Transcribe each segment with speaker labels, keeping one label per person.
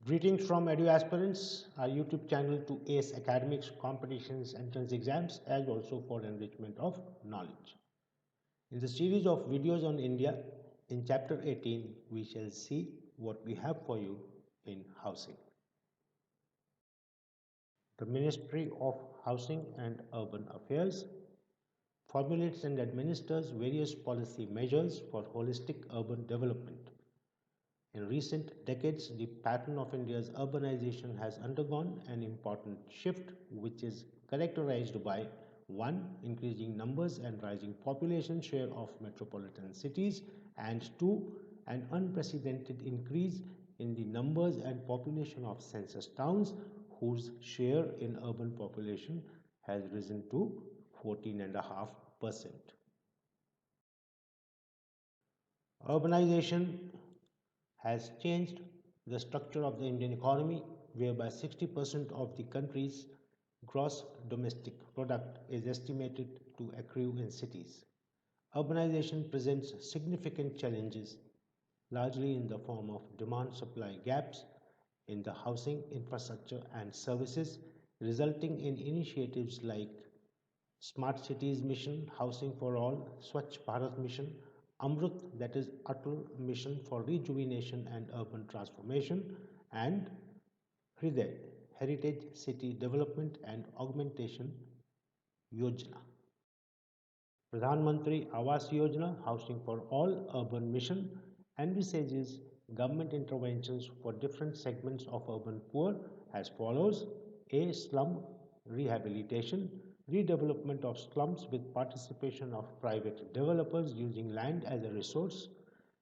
Speaker 1: Greetings from Edu Aspirants, our YouTube channel to ace academics, competitions, entrance exams, as also for enrichment of knowledge. In the series of videos on India, in chapter 18, we shall see what we have for you in housing. The Ministry of Housing and Urban Affairs formulates and administers various policy measures for holistic urban development. In recent decades, the pattern of India's urbanization has undergone an important shift, which is characterized by 1. Increasing numbers and rising population share of metropolitan cities, and 2. An unprecedented increase in the numbers and population of census towns, whose share in urban population has risen to 14.5%. Urbanization has changed the structure of the Indian economy, whereby 60% of the country's gross domestic product is estimated to accrue in cities. Urbanization presents significant challenges, largely in the form of demand-supply gaps in the housing, infrastructure and services, resulting in initiatives like Smart Cities Mission, Housing for All, Swachh Bharat Mission, Amrut, that is Atal Mission for Rejuvenation and Urban Transformation, and Hriday, Heritage City Development and Augmentation Yojana. Pradhan Mantri Awas Yojana, Housing for All Urban Mission, envisages government interventions for different segments of urban poor as follows: A. Slum rehabilitation, redevelopment of slums with participation of private developers using land as a resource,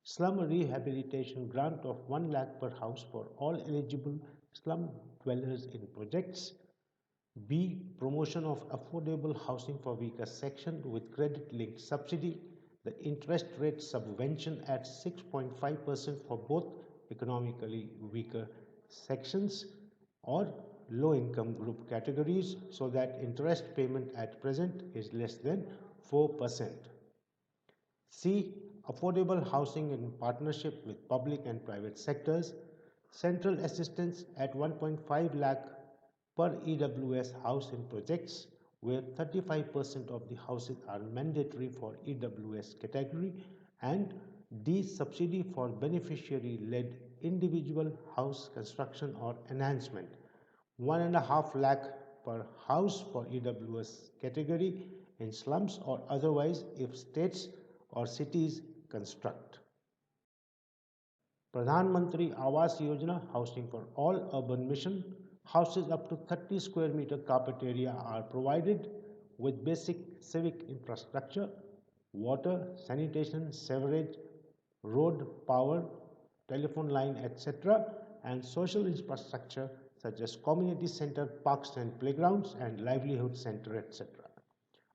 Speaker 1: slum rehabilitation grant of 1 lakh per house for all eligible slum dwellers in projects. B. Promotion of affordable housing for weaker section with credit-linked subsidy, the interest rate subvention at 6.5% for both economically weaker sections or low-income group categories, so that interest payment at present is less than 4%. C. Affordable housing in partnership with public and private sectors, central assistance at 1.5 lakh per EWS house in projects where 35% of the houses are mandatory for EWS category, and D. Subsidy for beneficiary-led individual house construction or enhancement, 1.5 lakh per house for EWS category in slums or otherwise if states or cities construct. Pradhan Mantri Awas Yojana, Housing for All Urban Mission, houses up to 30 square meter carpet area are provided with basic civic infrastructure, water, sanitation, sewerage, road, power, telephone line, etc., and social infrastructure such as community center, parks and playgrounds, and livelihood center, etc.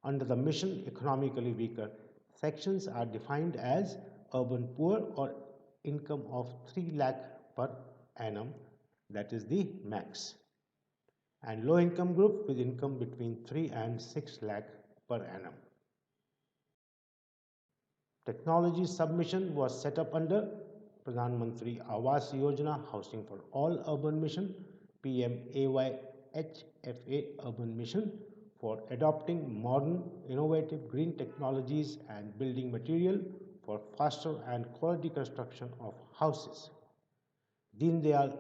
Speaker 1: Under the mission, economically weaker sections are defined as urban poor or income of 3 lakh per annum, that is the max, and low income group with income between 3 and 6 lakh per annum. Technology submission was set up under Pradhan Mantri Awas Yojana, Housing for All Urban Mission, PMAY-HFA Urban Mission, for adopting modern, innovative green technologies and building material for faster and quality construction of houses. Deen Dayal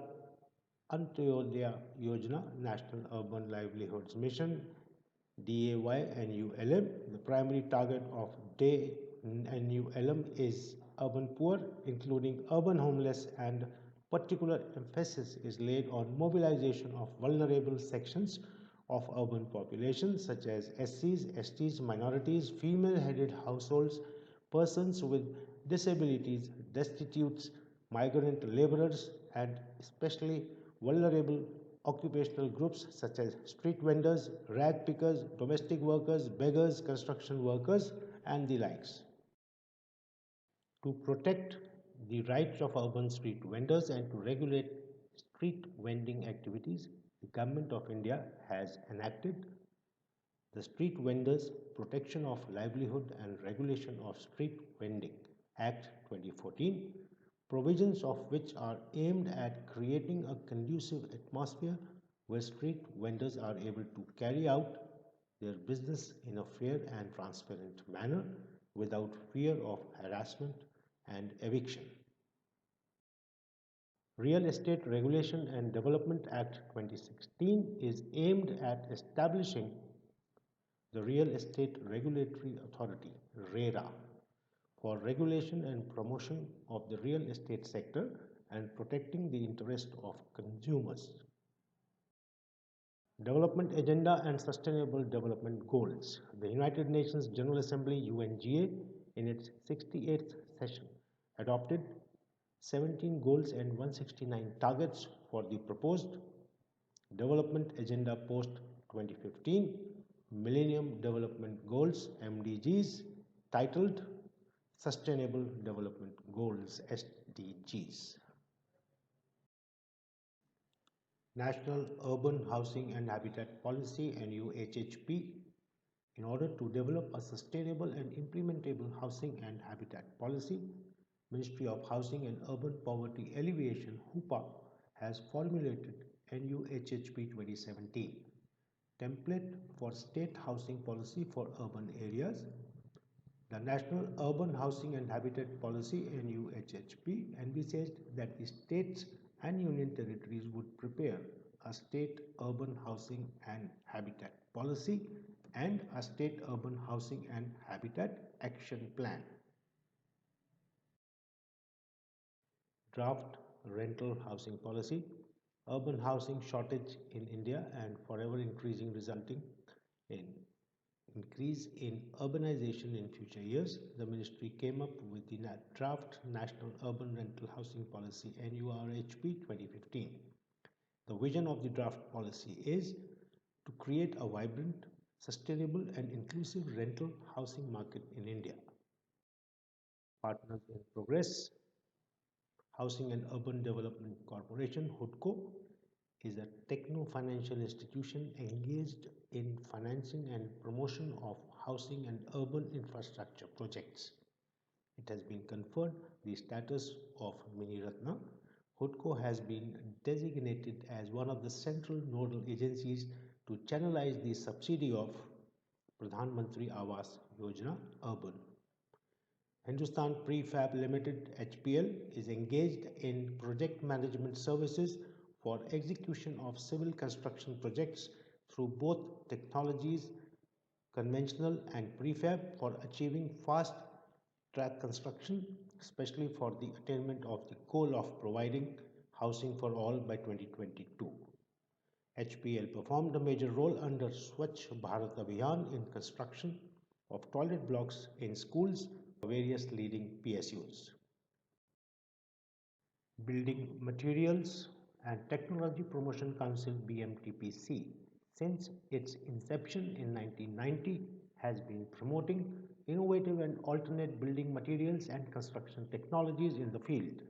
Speaker 1: Antyodaya Yojana, National Urban Livelihoods Mission, DAY-NULM. The primary target of DAY-NULM is urban poor, including urban homeless, and particular emphasis is laid on mobilization of vulnerable sections of urban population such as SCs, STs, minorities, female-headed households, persons with disabilities, destitutes, migrant laborers, and especially vulnerable occupational groups such as street vendors, rag pickers, domestic workers, beggars, construction workers, and the likes. To protect the rights of urban street vendors and to regulate street vending activities, the Government of India has enacted the Street Vendors Protection of Livelihood and Regulation of Street Vending Act 2014, provisions of which are aimed at creating a conducive atmosphere where street vendors are able to carry out their business in a fair and transparent manner without fear of harassment and eviction. Real Estate Regulation and Development Act 2016 is aimed at establishing the Real Estate Regulatory Authority (RERA) for regulation and promotion of the real estate sector and protecting the interest of consumers. Development Agenda and Sustainable Development Goals. The United Nations General Assembly UNGA in its 68th session adopted 17 goals and 169 targets for the proposed Development Agenda post 2015 Millennium Development Goals (MDGs) titled Sustainable Development Goals (SDGs). National Urban Housing and Habitat Policy (NUHHP). In order to develop a sustainable and implementable housing and habitat policy, Ministry of Housing and Urban Poverty Alleviation (HUPA) has formulated NUHHP 2017 template for state housing policy for urban areas. The National Urban Housing and Habitat Policy NUHHP envisaged that the states and union territories would prepare a state urban housing and habitat policy and a state urban housing and habitat action plan. Draft Rental Housing Policy. Urban housing shortage in India and forever increasing, resulting in increase in urbanization in future years, the ministry came up with the draft National Urban Rental Housing Policy NURHP 2015. The vision of the draft policy is to create a vibrant, sustainable and inclusive rental housing market in India. Partners in Progress. Housing and Urban Development Corporation (HUDCO) is a techno-financial institution engaged in financing and promotion of housing and urban infrastructure projects. It has been conferred the status of Mini Ratna. HUDCO has been designated as one of the central nodal agencies to channelize the subsidy of Pradhan Mantri Awas Yojana Urban. Hindustan Prefab Limited (HPL) is engaged in project management services for execution of civil construction projects through both technologies, conventional and prefab, for achieving fast track construction, especially for the attainment of the goal of providing housing for all by 2022. HPL performed a major role under Swachh Bharat Abhiyan in construction of toilet blocks in schools for various leading PSUs. Building Materials and Technology Promotion Council BMTPC, since its inception in 1990, has been promoting innovative and alternate building materials and construction technologies in the field.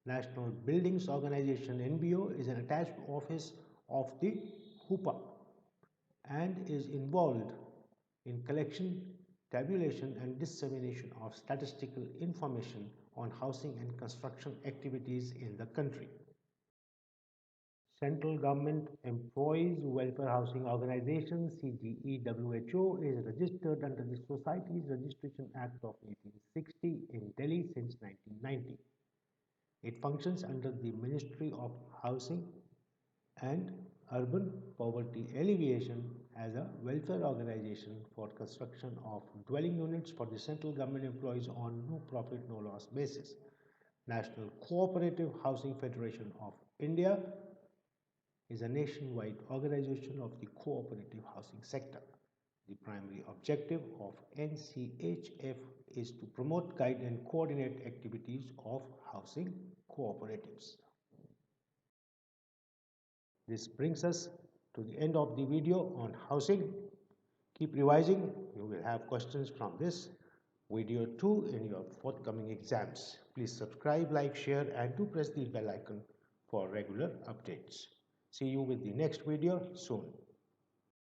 Speaker 1: National Buildings Organization (NBO) is an attached office of the HUPA and is involved in collection, tabulation and dissemination of statistical information on housing and construction activities in the country. Central Government Employees Welfare Housing Organization (CGEWHO) is registered under the Societies Registration Act of 1860 in Delhi since 1990. It functions under the Ministry of Housing and Urban Poverty Alleviation as a welfare organization for construction of dwelling units for the central government employees on no profit, no loss basis. National Cooperative Housing Federation of India is a nationwide organization of the cooperative housing sector. The primary objective of NCHF is to promote, guide and coordinate activities of housing cooperatives. This brings us to the end of the video on housing. Keep revising. You will have questions from this video too in your forthcoming exams. Please subscribe, like, share and do press the bell icon for regular updates. See you with the next video soon.